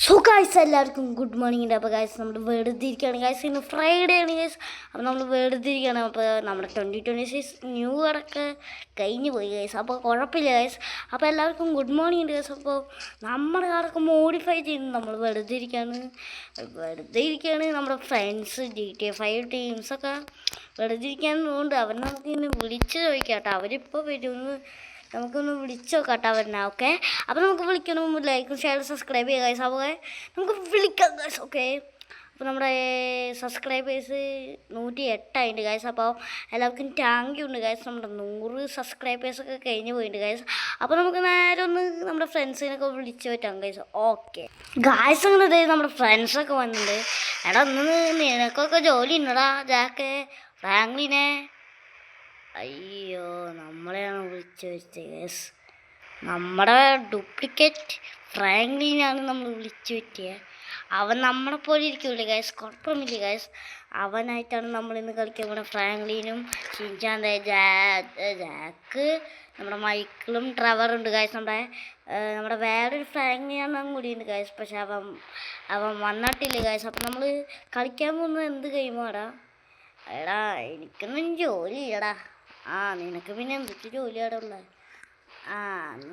So guys എല്ലാവർക്കും good morning ഉണ്ട്. അപ്പോൾ ഗൈസ് നമ്മൾ വെറുതെ ഇരിക്കുകയാണ് ഗൈസ്. ഇന്ന് ഫ്രൈഡേ ആണ് ഗൈസ്. അപ്പോൾ നമ്മൾ വെറുതെ ഇരിക്കുകയാണ്. അപ്പോൾ നമ്മുടെ 2026 ന്യൂ ഇയറൊക്കെ കഴിഞ്ഞ് പോയി ഗൈസ്. അപ്പോൾ കുഴപ്പമില്ല ഗൈസ്. അപ്പോൾ എല്ലാവർക്കും ഗുഡ് മോർണിംഗ് ഉണ്ട് ഗൈസ്. അപ്പോൾ നമ്മുടെ കാറൊക്കെ മോഡിഫൈ ചെയ്യുന്നു. നമ്മൾ വെറുതെ ഇരിക്കുകയാണ്. നമ്മുടെ ഫ്രണ്ട്സ് GTA 5 ടീംസൊക്കെ വെറുതെ ഇരിക്കാനുള്ളതുകൊണ്ട് അവർ നമുക്ക് ഇന്ന് വിളിച്ച് ചോദിക്കാം കേട്ടോ. അവരിപ്പോൾ വരുമെന്ന് നമുക്കൊന്ന് വിളിച്ചോ കേട്ടോ അവരെ. ഓക്കെ, അപ്പോൾ നമുക്ക് വിളിക്കണം. ലൈക്കും ഷെയർ സബ്സ്ക്രൈബ് ചെയ്യുക ഗൈസ്. അപ്പോൾ നമുക്ക് വിളിക്കാം ഗൈസ്. ഓക്കെ, അപ്പോൾ നമ്മുടെ സബ്സ്ക്രൈബേഴ്സ് 108 ഗൈസ്. അപ്പോൾ എല്ലാവർക്കും താങ്ക് യു ഉണ്ട് ഗൈസ്. നമ്മുടെ 100 സബ്സ്ക്രൈബേഴ്സൊക്കെ കഴിഞ്ഞ് പോയിട്ടുണ്ട് ഗൈസ്. അപ്പോൾ നമുക്ക് നേരെ ഒന്ന് നമ്മുടെ ഫ്രണ്ട്സിനൊക്കെ വിളിച്ച് പറ്റാം ഗൈസ്. ഓക്കെ ഗൈസ്, അങ്ങനെ നമ്മുടെ ഫ്രണ്ട്സൊക്കെ വന്നിട്ടുണ്ട്. എടാ ഒന്ന് നിനക്കൊക്കെ ജോലി ഉണ്ടടാ ജാക്കെ ഫ്രാങ്ക്ലിനെ? അയ്യോ, നമ്മളെയാണ് വിളിച്ച് വെച്ചത് ഗൈസ്. നമ്മുടെ ഡ്യൂപ്ലിക്കേറ്റ് ഫ്രാങ്ക്ലിനാണ് നമ്മൾ വിളിച്ചു പറ്റിയത്. അവൻ നമ്മളെ പോലെ ഇരിക്കില്ല ഗൈസ്, കുഴപ്പമില്ല ഗൈസ്. അവനായിട്ടാണ് നമ്മളിന്ന് കളിക്കാൻ പോകുന്നത്. ഫ്രാങ്ക്ലിനും ഷിൻചാൻ്റെ ജാക്ക്, നമ്മുടെ മൈക്കിളും ട്രെവറുണ്ട് ഗൈസ്. നമ്മുടെ വേറൊരു ഫ്രാങ്ക്ലിനാണ് കൂടിയുണ്ട് ഗൈസ്. പക്ഷെ അവൻ വന്നിട്ടില്ല ഗൈസ്. അപ്പം നമ്മൾ കളിക്കാൻ പോകുന്നത് എന്ത് ഗെയിമാടാ? എടാ എനിക്കൊന്നും ജോലി ഇല്ലടാ. നിനക്ക് പിന്നെ എന്തൊക്കെ ജോലിയാണ് ഉള്ളത്?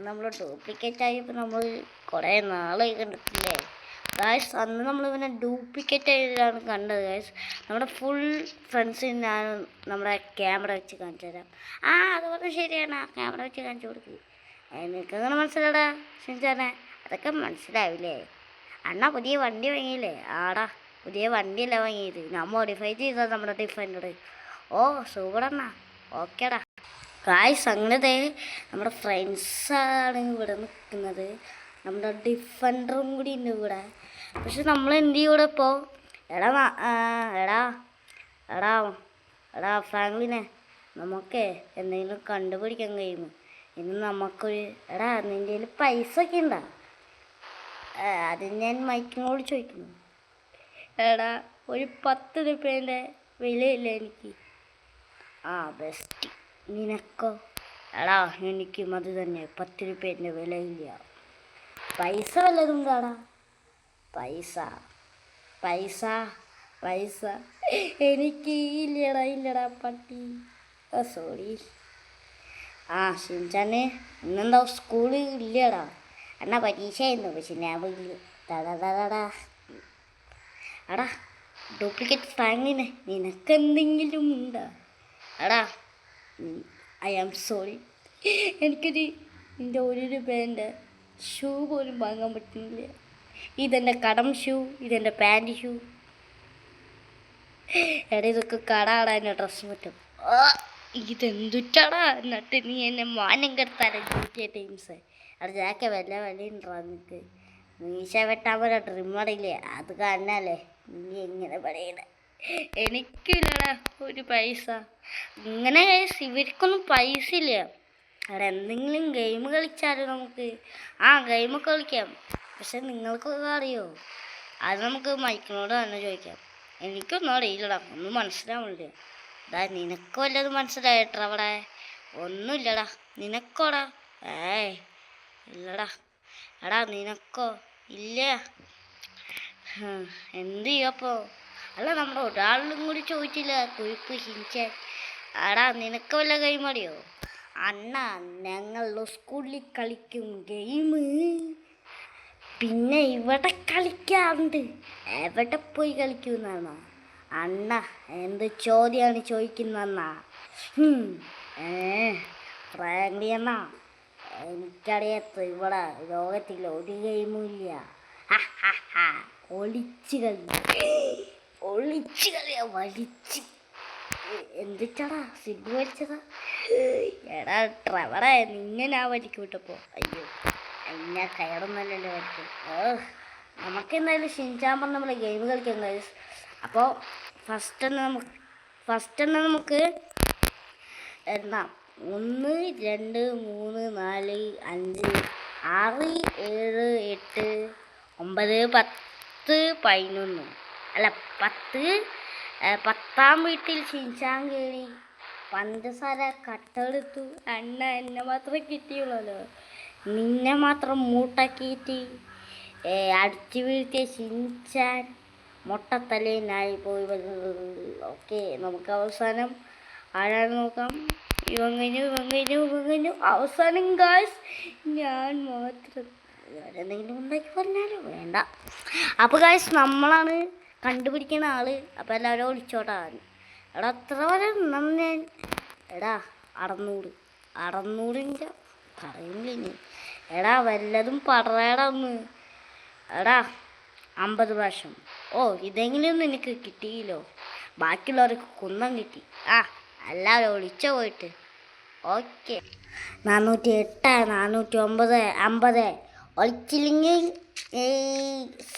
നമ്മൾ ഡ്യൂപ്ലിക്കേറ്റ് ആയപ്പോൾ നമ്മൾ കുറേ നാളായി കണ്ടിട്ടില്ലേ ഗായ്സ്. അന്ന് നമ്മൾ പിന്നെ ഡ്യൂപ്ലിക്കേറ്റ് ആയിട്ടാണ് കണ്ടത് ഗായ്സ്. നമ്മുടെ ഫുൾ ഫ്രണ്ട്സിന് ഞാൻ നമ്മുടെ ക്യാമറ വെച്ച് കാണിച്ചു തരാം. അതുപോലെ ശരിയാണ്, ക്യാമറ വെച്ച് കാണിച്ചു കൊടുക്കുക. നിനക്കങ്ങനെ മനസ്സിലാടാ ഷിൻചാനെ? അതൊക്കെ മനസ്സിലാവില്ലേ? അണ്ണാ പുതിയ വണ്ടി വാങ്ങിയില്ലേ? പുതിയ വണ്ടിയല്ല വാങ്ങിയത്, ഞാൻ മോഡിഫൈ ചെയ്തത് നമ്മുടെ ഡിഫൻഡർ. സൂപ്പറണ്ണാ. ഓക്കേടാ ഗായ്സ്. അങ്ങനത്തെ നമ്മുടെ ഫ്രണ്ട്സാണ് ഇവിടെ നിൽക്കുന്നത്. നമ്മുടെ ഡിഫൻഡറും കൂടി ഉണ്ട് ഇവിടെ. പക്ഷെ നമ്മൾ എന്ത് ചെയ്യൂടെ ഇപ്പോൾ? എടാ ഫ്രാങ്ക്ലിനെ, നമുക്ക് എന്തെങ്കിലും കണ്ടുപിടിക്കാൻ കഴിയുമോ? ഇന്ന് നമുക്കൊരു നിൻ്റെ കയ്യിൽ പൈസ ഒക്കെ ഉണ്ടോ? അത് ഞാൻ മൈക്കിനോട് ചോദിക്കുന്നു. ഒരു 10 രൂപേൻ്റെ വിലയില്ല എനിക്ക്. ബെസ്റ്റ്. നിനക്കോ? എനിക്കും അത് തന്നെ, 10 രൂപേൻ്റെ വിലയില്ല. പൈസ വല്ലതും കാണാ? പൈസ എനിക്ക് ഇല്ലടാ പട്ടി. സോറി. ഷിൻചാനെ ഇന്നെന്താ സ്കൂളിൽ ഇല്ലടാ? എന്നാ പരീക്ഷയായിരുന്നു, പക്ഷെ ഞാൻ പോയില്ല. ഡ്യൂപ്ലിക്കേറ്റ് ഫ്രാങ്ക്ലിനെ, നിനക്കെന്തെങ്കിലും ഉണ്ടോ? I am sorry. എനിക്കൊരു എൻ്റെ 1 രൂപേൻ്റെ ഷൂ പോലും വാങ്ങാൻ പറ്റുന്നില്ല. ഇതെൻ്റെ കടം ഷൂ, ഇതെൻ്റെ പാൻറ് ഷൂ. ഇതൊക്കെ കടാടാ എൻ്റെ ഡ്രസ്സ് പറ്റും. ഇതെന്തുറ്റാടാ? എന്നിട്ട് നീ എന്നെ മാനം കെടുത്താലോ GTA ടീംസ്. ജാക്കെ വിലയുണ്ടോ നിനക്ക്? മീശ വെട്ടാൻ പോലെ ട്രിമ്മറില്ലേ? അത് കാണാനല്ലേ നീ എങ്ങനെ പറയണേ? എനിക്കില്ലടാ ഒരു പൈസ. ഇങ്ങനെ ഇവർക്കൊന്നും പൈസ ഇല്ല. എന്തെങ്കിലും ഗെയിം കളിച്ചാലോ നമുക്ക്? ഗെയിമൊക്കെ കളിക്കാം. പക്ഷെ നിങ്ങൾക്കൊക്കെ അറിയോ? അത് നമുക്ക് മൈക്കിനോട് തന്നെ ചോദിക്കാം. എനിക്കൊന്നും അറിയില്ലടാ, ഒന്നും മനസ്സിലാവില്ല. നിനക്ക് വല്ലതും മനസ്സിലായിട്ടാ അവിടെ? ഒന്നുമില്ലടാ. നിനക്കോടാ? ഇല്ലടാ. നിനക്കോ? ഇല്ല. എന്ത് ചെയ്യപ്പോ? നമ്മുടെ ഒരാളിലും കൂടി ചോദിച്ചില്ല കുഴിപ്പ് ഹിഞ്ചാൻ. നിനക്ക് വല്ല ഗെയിം അറിയോ? ഞങ്ങൾ സ്കൂളിൽ കളിക്കും ഗെയിം, പിന്നെ ഇവിടെ കളിക്കാറുണ്ട്. എവിടെ പോയി കളിക്കുന്നാണോ എന്ത് ചോദ്യമാണ് ചോദിക്കുന്നന്നാ? ഫ്രാങ്ക്ലി എന്നാ, എനിക്കറിയാത്ത ഇവിടെ ലോകത്തിൽ ഒരു ഗെയിമും ഇല്ല. ഒളിച്ച് കളിയാ, വലിച്ച്. എന്തിട്ടാടാ സിബ് വലിച്ചതാ? ട്രെവറെ, നിങ്ങനെ വലിക്കും വിട്ടപ്പോ. അയ്യോ, ഞാൻ കയറൊന്നല്ലല്ലോ വലിക്കും. നമുക്ക് എന്തായാലും ഷിൻചാൻ പറഞ്ഞ നമ്മളെ ഗെയിം കളിക്കാം ഗൈസ്. അപ്പോൾ ഫസ്റ്റ് തന്നെ നമുക്ക് 1 2 3 4 5 6 7 8 9 10 11 അല്ല 10-ാം വീട്ടിൽ ഷിൻചാൻ കയറി പഞ്ചസാര കട്ടെടുത്തു. എന്നെ മാത്രം കിട്ടിയുള്ളല്ലോ, നിന്നെ മാത്രം മൂട്ടാക്കിയിട്ട് അടിച്ചു വീഴ്ത്തിയ ഷിൻചാൻ മൊട്ടത്തലേനായി പോയി. ഓക്കെ, നമുക്ക് അവസാനം ആരാണ് നോക്കാം. ഇവൻ കഴിഞ്ഞു. അവസാനം ഗായ്സ് ഞാൻ മാത്രം. എന്തെങ്കിലും ഉണ്ടാക്കി പറഞ്ഞാലോ വേണ്ട. അപ്പോൾ ഗായ്സ് നമ്മളാണ് കണ്ടുപിടിക്കുന്ന ആള്. അപ്പോൾ എല്ലാവരും വിളിച്ചോട്ടാ. എടാ എത്ര വരെ ഞാൻ എടാ 600 പറയുന്നില്ല. എടാ വല്ലതും പറയടാ ഒന്ന്. എടാ 50 പ്രാവശ്യം. ഇതെങ്കിലും നിനക്ക് കിട്ടിയില്ലോ. ബാക്കിയുള്ളവർക്ക് കുന്നം കിട്ടി. എല്ലാവരും വിളിച്ചോ പോയിട്ട്. ഓക്കെ, 408, 409, 50 ഒളിച്ചില്ലെങ്കിൽ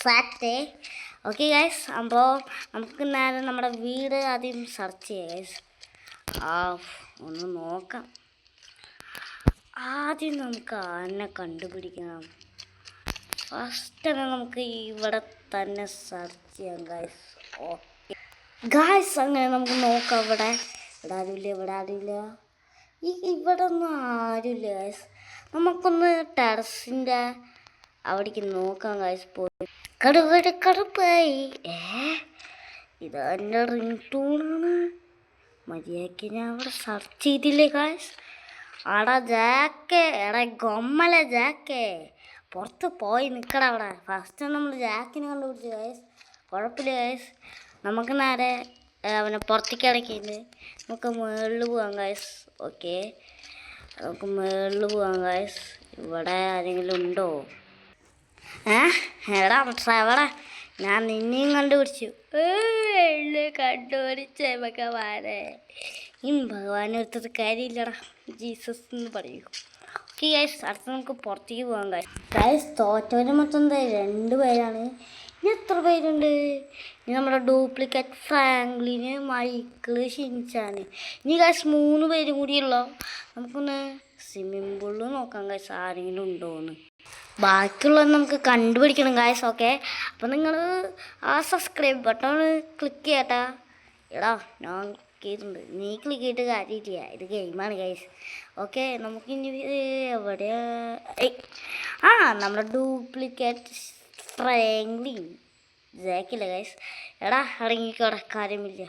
സാറ്റേ. ഓക്കെ ഗൈസ്, അപ്പോൾ നമുക്ക് നേരെ നമ്മുടെ വീട് ആദ്യം സെർച്ച് ചെയ്യാം ഗൈസ്. ഒന്ന് നോക്കാം. ആദ്യം നമുക്ക് ആനെ കണ്ടുപിടിക്കണം. ഫസ്റ്റ് തന്നെ നമുക്ക് ഇവിടെ തന്നെ സെർച്ച് ചെയ്യാം ഗൈസ്. ഓക്കെ ഗൈസ്, അങ്ങനെ നമുക്ക് നോക്കാം. ഇവിടെ ആരുമില്ല. ഇവിടെ ഒന്നും ആരുമില്ല ഗൈസ്. നമുക്കൊന്ന് ടെറസിൻ്റെ അവിടേക്ക് നോക്കാം ഗൈസ്. പോയി കടുപ്പായി. ഇതെൻ്റെ റിംഗ് ടൂണാണ്. മര്യാദയ്ക്ക് ഞാൻ അവിടെ സെർച്ച് ചെയ്തില്ലേ ഗൈസ്. എടാ ഗൊമ്മല ജാക്കേ, പുറത്ത് പോയി നിൽക്കട അവിടെ. ഫസ്റ്റ് നമ്മൾ ജാക്കിനെ കണ്ടുപിടിച്ചു ഗൈസ്. കുഴപ്പമില്ല ഗൈസ്, നമുക്ക് നേരെ അവനെ പുറത്തേക്ക് ഇറക്കിയിട്ട് നമുക്ക് മുകളിൽ പോകാം ഗൈസ്. ഓക്കെ, നമുക്ക് മുകളിൽ പോകാം ഗൈസ്. ഇവിടെ ആരെങ്കിലും ഉണ്ടോ? എടാ ട്രാവടാ, ഞാൻ നിന്നെയും കണ്ടുപിടിച്ചു. ഭഗവാനെ, ഭഗവാനെ എടുത്തത് കാര്യമില്ലടാ. ജീസസ് എന്ന് പറയൂ. ഓക്കെ ഗൈസ്, അടുത്ത് നമുക്ക് പുറത്തേക്ക് പോകാം ഗൈസ്. തോറ്റവര് മൊത്തം 2 പേരാണ്. ഇനി എത്ര പേരുണ്ട്? ഇനി നമ്മുടെ ഡ്യൂപ്ലിക്കേറ്റ് ഫ്രാങ്ക്ലിന്, മൈക്കിള്, ഷിൻചാൻ. ഇനി ഗൈസ് 3 പേരും കൂടിയുള്ളൂ. നമുക്കൊന്ന് സ്വിമ്മിംഗ് പൂളിൽ നോക്കാം ഗൈസ്, ആരെങ്കിലും ഉണ്ടോയെന്ന്. ബാക്കിയുള്ളത് നമുക്ക് കണ്ടുപിടിക്കണം ഗൈസ്. ഓക്കെ, അപ്പോൾ നിങ്ങൾ ആ സബ്സ്ക്രൈബ് ബട്ടൺ ക്ലിക്ക് ചെയ്യട്ടാ. എടാ ഞാൻ ക്ലിക്ക് ചെയ്തിട്ടുണ്ട്, നീ ക്ലിക്ക് ചെയ്തിട്ട് കാര്യമില്ല. ഇത് ഗെയിമാണ് ഗൈസ്. ഓക്കെ, നമുക്കിനി എവിടെയാ നമ്മുടെ ഡ്യൂപ്ലിക്കേറ്റ് ഫ്രാങ്ക്ലിൻ ജാക്കില്ല ഗൈസ്. എടാ ഇറങ്ങിക്കോടെ, കാര്യമില്ല.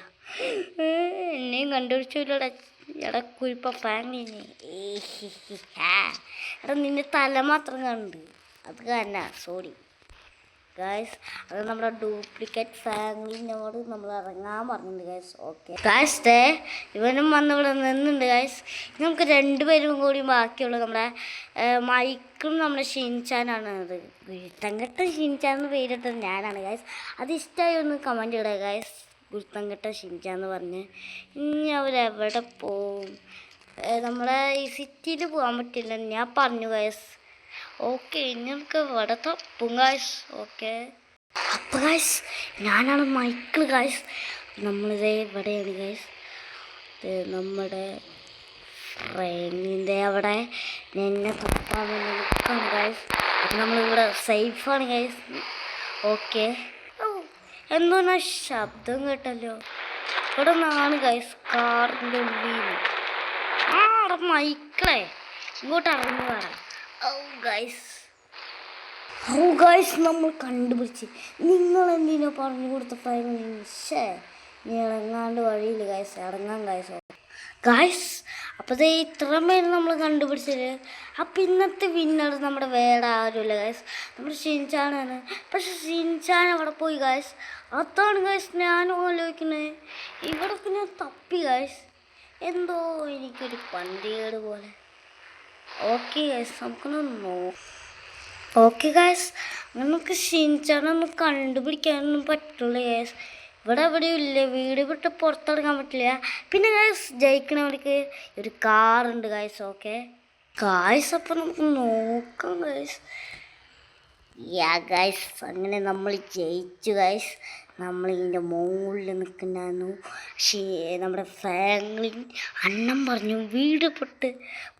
എന്നെയും കണ്ടുപിടിച്ചില്ലടാ. എടാ കുരിപ്പ ഫ്രാങ്ക്ലിനെ. എടാ നിന്റെ തല മാത്രം കണ്ട്, അത് തന്നെ. സോറി ഗൈസ്, അത് നമ്മുടെ ഡ്യൂപ്ലിക്കേറ്റ് ഫ്രാങ്ക്ലിനോട് നമ്മൾ ഇറങ്ങാൻ പറഞ്ഞിട്ടുണ്ട് ഗൈസ്. ഓക്കെ ഗൈസ്, ഇവനും വന്നിവിടെ നിന്നുണ്ട് ഗൈസ്. നമുക്ക് 2 പേരും കൂടി ബാക്കിയുള്ളൂ. നമ്മുടെ മൈക്കിളും നമ്മുടെ ഷിൻചാനാണ്. അത് ഗുരുത്തങ്കെട്ട ഷിൻചാൻ എന്ന് പേരിട്ടത് ഞാനാണ് ഗൈസ്. അത് ഇഷ്ടമായി ഒന്ന് കമൻറ്റ് ഇടുക ഗൈസ്. ഗുരുത്തങ്കെട്ട ഷിൻചാന്ന് പറഞ്ഞ്. ഇനി അവരെവിടെ പോവും? നമ്മളെ ഈ സിറ്റിയിൽ പോകാൻ പറ്റില്ല, ഞാൻ പറഞ്ഞു ഗൈസ്. ഓക്കെ, ഇനി നമുക്ക് ഇവിടെ തപ്പും ഗൈസ്. ഓക്കെ, അപ്പോൾ ഗൈസ് ഞാനാണ് മൈക്കിൾ ഗൈസ്. നമ്മളിതേ ഇവിടെയാണ് ഗൈസ്. നമ്മുടെ ട്രെയിനിൻ്റെ അവിടെ എന്നെ തപ്പാൻ വേണ്ടി നിൽക്കാണ് ഗൈസ്. അപ്പം നമ്മളിവിടെ സേഫാണ് ഗൈസ്. ഓക്കെ, എന്തോ ശബ്ദം കേട്ടല്ലോ. ഇവിടെ നിന്നാണ് ഗൈസ്, കാറിൻ്റെ ഉള്ളിൽ. അവിടെ മൈക്കിളെ ഇങ്ങോട്ട് ഇറങ്ങി വരാം. ഗൈസ് നമ്മൾ കണ്ടുപിടിച്ച്. നിങ്ങളെന്തിനോ പറഞ്ഞു കൊടുത്ത ഫ്രൈ നീ ഇറങ്ങാണ്ട് വഴിയില്ല ഗൈസ്. ഇറങ്ങാൻ ഗൈസ്. അപ്പോൾ ഇത്രയും പേര് നമ്മൾ കണ്ടുപിടിച്ചത്. അപ്പം ഇന്നത്തെ വിന്നർ നമ്മുടെ വേറെ ആരുമില്ല ഗൈസ്, നമ്മുടെ ഷിൻചാനാണ്. പക്ഷെ ഷിൻചാൻ അവിടെ പോയി ഗൈസ്. അതാണ് ഗൈസ് ഞാനും ആലോചിക്കുന്നത്. ഇവിടെ പിന്നെ തപ്പി ഗൈസ്, എന്തോ എനിക്കൊരു പന്തികേട് പോലെ. ഓക്കെ ഗൈസ്, നമുക്കൊന്ന് ഓക്കെ ഗൈസ്, നമുക്ക് ഷിൻചാനൊന്നും കണ്ടുപിടിക്കാനൊന്നും പറ്റില്ല ഗൈസ്. ഇവിടെ എവിടെയും ഇല്ല, വീട് വിട്ട് പുറത്തിറങ്ങാൻ പറ്റില്ല. പിന്നെ ഗൈസ് ജയിക്കണവർക്ക് ഒരു കാറുണ്ട് ഗൈസ്. ഓക്കെ ഗൈസ്, അപ്പം നമുക്ക് നോക്കാം ഗൈസ്. ഗൈസ് അങ്ങനെ നമ്മൾ ജയിച്ചു ഗൈസ്. നമ്മളിതിൻ്റെ മുകളിൽ നിൽക്കുന്നുണ്ടായിരുന്നു. നമ്മുടെ ഫ്രാങ്ക്ലിൻ അണ്ണൻ പറഞ്ഞു വീട് പൊട്ട്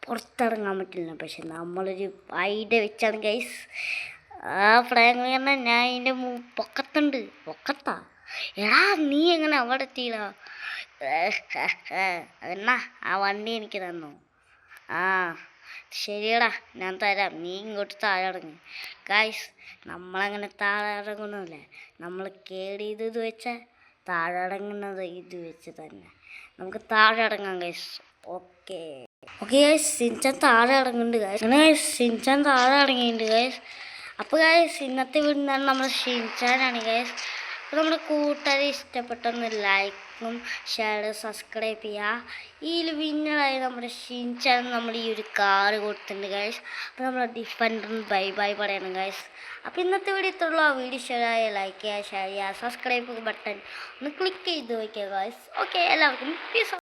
പുറത്തിറങ്ങാൻ പറ്റില്ല. പക്ഷെ നമ്മളൊരു ഐഡിയ വെച്ചാണ് ഗൈസ്. ഫ്രാങ്ക്ലിൻ അണ്ണൻ ഞാൻ ഇതിൻ്റെ പൊക്കത്തുണ്ട്. പൊക്കത്താ? എടാ നീ എങ്ങനെ അവിടെ എത്തിയില്ല? എന്നാ ആ വണ്ടി എനിക്ക് തന്നു. ശരിയടാ, ഞാൻ തരാം, നീ ഇങ്ങോട്ട് താഴെ ഇറങ്ങി. ഗായ്സ്, നമ്മളങ്ങനെ താഴെ ഇറങ്ങുന്നില്ലേ, നമ്മൾ കേടി ഇത് വെച്ചാൽ താഴെ ഇറങ്ങുന്നത് ഇത് വെച്ച് തന്നെ. നമുക്ക് താഴെ ഇറങ്ങാം ഗൈസ്. ഓക്കെ ഓക്കെ ഗൈസ്, സിൻചാൻ താഴെ ഇറങ്ങുന്നുണ്ട് ഗൈസ്. അങ്ങനെ സിൻചാൻ താഴെ ഇറങ്ങിയിട്ടുണ്ട് ഗൈസ്. അപ്പോൾ ഗൈസ്, ഇന്നത്തെ വീടിനാണ് നമ്മൾ ഷിൻചാനാണ് ഗൈസ്. അപ്പോൾ നമ്മുടെ കൂട്ടുകാരെ ഇഷ്ടപ്പെട്ടൊന്ന് ലൈക്കും ഷെയർ സബ്സ്ക്രൈബ് ചെയ്യുക. ഈ വിന്നറായി നമ്മുടെ ഷിൻചാൻ നമ്മൾ ഈ ഒരു കാറ് കൊടുത്തിട്ടുണ്ട് ഗൈസ്. അപ്പോൾ നമ്മുടെ ഡിഫൻഡറിന് ബൈ ബൈ പറയണം ഗൈസ്. അപ്പോൾ ഇന്നത്തെ വീഡിയോ ഇത്രയുള്ള വീഡിയോ ഷെയർ ലൈക്ക് ചെയ്യുക, ഷെയർ ചെയ്യുക, സബ്സ്ക്രൈബ് ബട്ടൺ ഒന്ന് ക്ലിക്ക് ചെയ്ത് വയ്ക്കുക ഗൈസ്. ഓക്കെ, എല്ലാവർക്കും പീസ്.